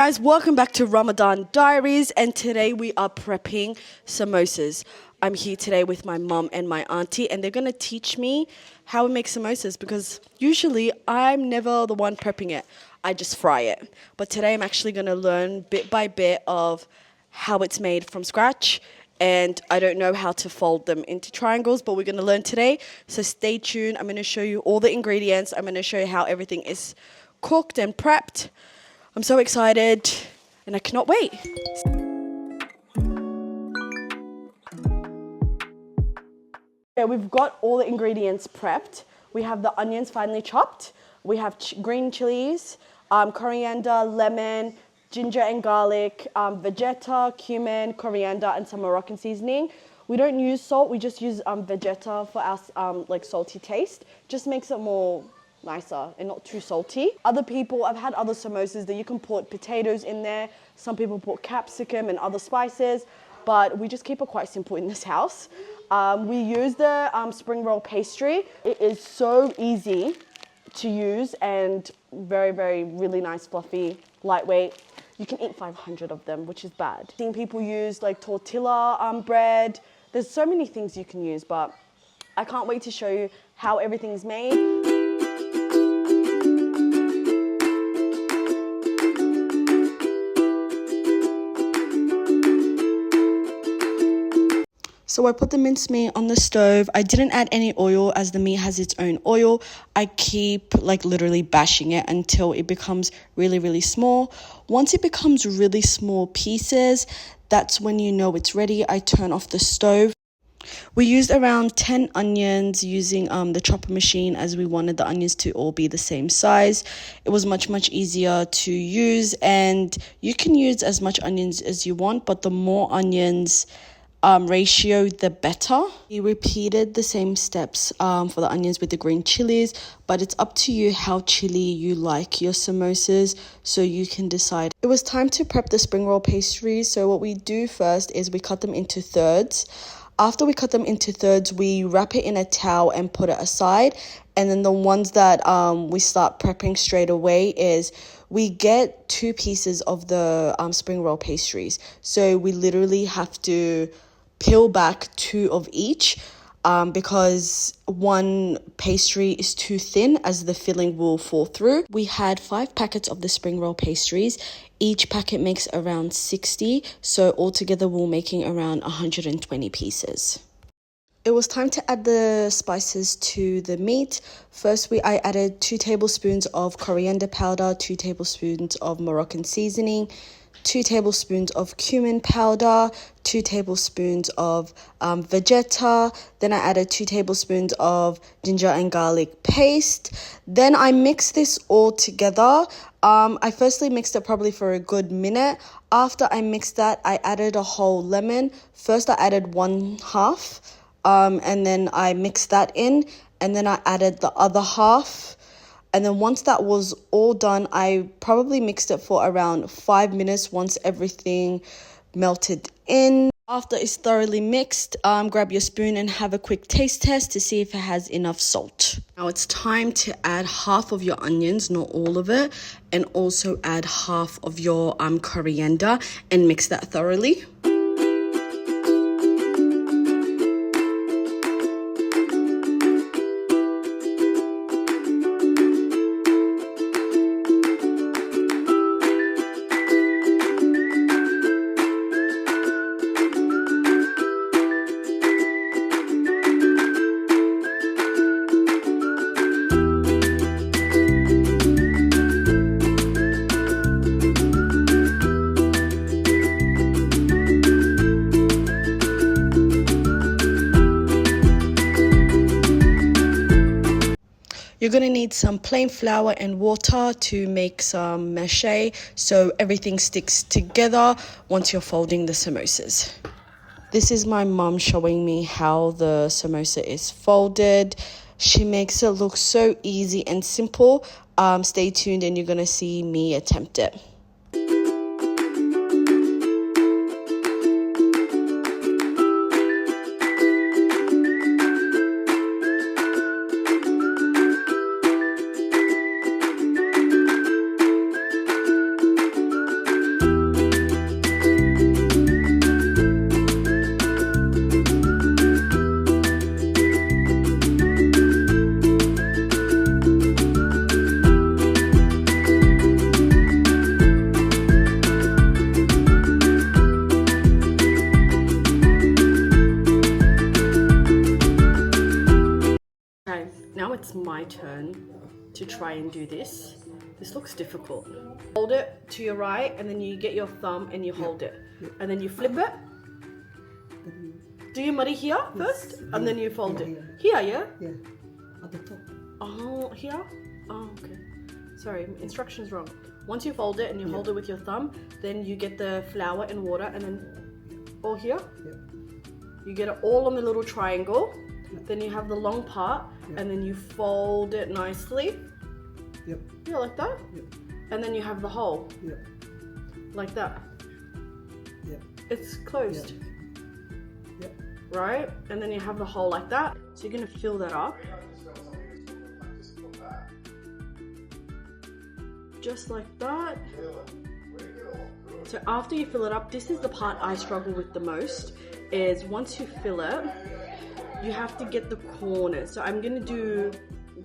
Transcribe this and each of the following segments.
Guys, welcome back to Ramadan Diaries, and today we are prepping samosas. I'm here today with my mum and my auntie, and they're going to teach me how we make samosas because usually I'm never the one prepping it. I just fry it. But today I'm actually going to learn bit by bit of how it's made from scratch, and I don't know how to fold them into triangles, but we're going to learn today. So stay tuned. I'm going to show you all the ingredients. I'm going to show you how everything is cooked and prepped. I'm so excited and I cannot wait. Yeah, we've got all the ingredients prepped. We have the onions finely chopped. We have green chilies, coriander, lemon, ginger and garlic, vegeta, cumin, coriander, and some Moroccan seasoning. We don't use salt, we just use vegeta for our like salty taste. Just makes it more nicer and not too salty. Other people, I've had other samosas that you can put potatoes in there. Some people put capsicum and other spices, but we just keep it quite simple in this house. We use the spring roll pastry. It is so easy to use and really nice, fluffy, lightweight. You can eat 500 of them, which is bad. I've seen people use like tortilla bread. There's so many things you can use, but I can't wait to show you how everything's made. So I put the mincemeat on the stove. I didn't add any oil as the meat has its own oil. I keep like literally bashing it until it becomes really small. Once it becomes really small pieces, that's when you know it's ready. I turn off the stove. We used around 10 onions using the chopper machine as we wanted the onions to all be the same size. It was much easier to use, and you can use as much onions as you want, but the more onions ratio, the better. We repeated the same steps for the onions with the green chilies, but it's up to you how chili you like your samosas, so you can decide. It was time to prep the spring roll pastries. So what we do first is we cut them into thirds. After we cut them into thirds, we wrap it in a towel and put it aside. And then the ones that we start prepping straight away is we get 2 pieces of the spring roll pastries. So we literally have to peel back 2 of each because one pastry is too thin as the filling will fall through. We had 5 packets of the spring roll pastries. Each packet makes around 60, so altogether we're making around 120 pieces. It was time to add the spices to the meat. First, I added 2 tablespoons of coriander powder, 2 tablespoons of Moroccan seasoning, 2 tablespoons of cumin powder, 2 tablespoons of vegeta. Then I added 2 tablespoons of ginger and garlic paste. Then I mixed this all together. I firstly mixed it probably for a good minute. After I mixed that, I added a whole lemon. First, I added 1/2. And then I mixed that in, and then I added the other half. And then once that was all done, I probably mixed it for around 5 minutes once everything melted in. After it's thoroughly mixed, grab your spoon and have a quick taste test to see if it has enough salt. Now it's time to add half of your onions, not all of it, and also add half of your coriander and mix that thoroughly. You're going to need some plain flour and water to make some mache so everything sticks together once you're folding the samosas. This is my mum showing me how the samosa is folded. She makes it look so easy and simple. Stay tuned and you're going to see me attempt it. try and do this. This looks difficult. Hold it to your right, and then you get your thumb and you hold it. And then you flip it. Do your muddy here first, and then you fold it. Here, yeah? Yeah, at the top. Oh, here? Oh, okay. Sorry, instructions wrong. Once you fold it and you hold it with your thumb, then you get the flour and water, and then all here. You get it all on the little triangle. Then you have the long part, and then you fold it nicely. Yeah, like that. And then you have the hole. Like that. It's closed. Right? And then you have the hole like that. So you're going to fill that up. Just like that. So after you fill it up, this is the part I struggle with the most, is once you fill it, you have to get the corners. So I'm going to do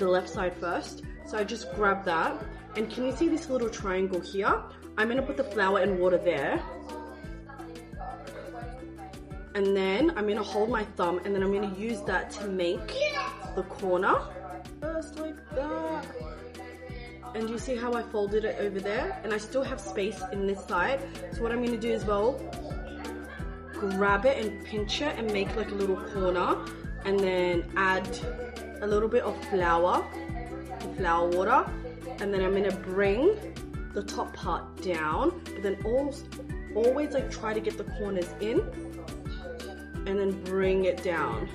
the left side first. So I just grab that. And can you see this little triangle here? I'm going to put the flour and water there. And then I'm going to hold my thumb, and then I'm going to use that to make the corner. Just like that. And you see how I folded it over there? And I still have space in this side. So what I'm going to do as well, grab it and pinch it and make like a little corner. And then add a little bit of flour, the flour water. And then I'm going to bring the top part down. But then always like try to get the corners in. And then bring it down.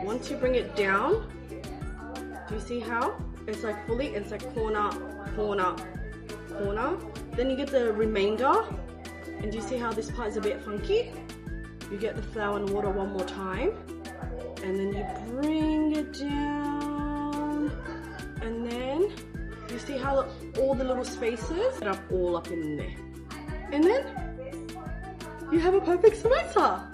Once you bring it down, do you see how? It's like fully, it's like corner, corner, corner. Then you get the remainder. And do you see how this part is a bit funky? You get the flour and water one more time. And then you bring it down. And then, you see how all the little spaces set up all up in there. And then, you have a perfect samosa.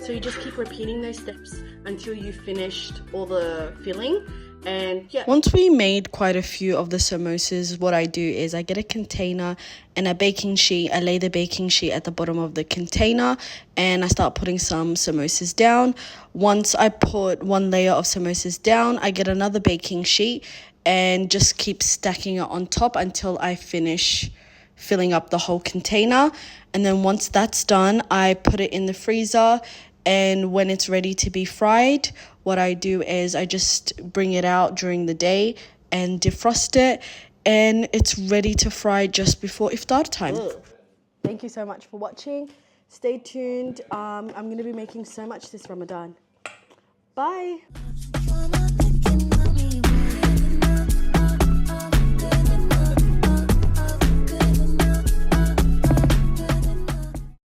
So you just keep repeating those steps until you finished all the filling. And yeah. Once we made quite a few of the samosas, what I do is I get a container and a baking sheet. I lay the baking sheet at the bottom of the container and I start putting some samosas down. Once I put one layer of samosas down, I get another baking sheet and just keep stacking it on top until I finish filling up the whole container. And then once that's done, I put it in the freezer. And when it's ready to be fried, what I do is I just bring it out during the day and defrost it, and it's ready to fry just before iftar time. Thank you so much for watching. Stay tuned. I'm going to be making so much this Ramadan. Bye.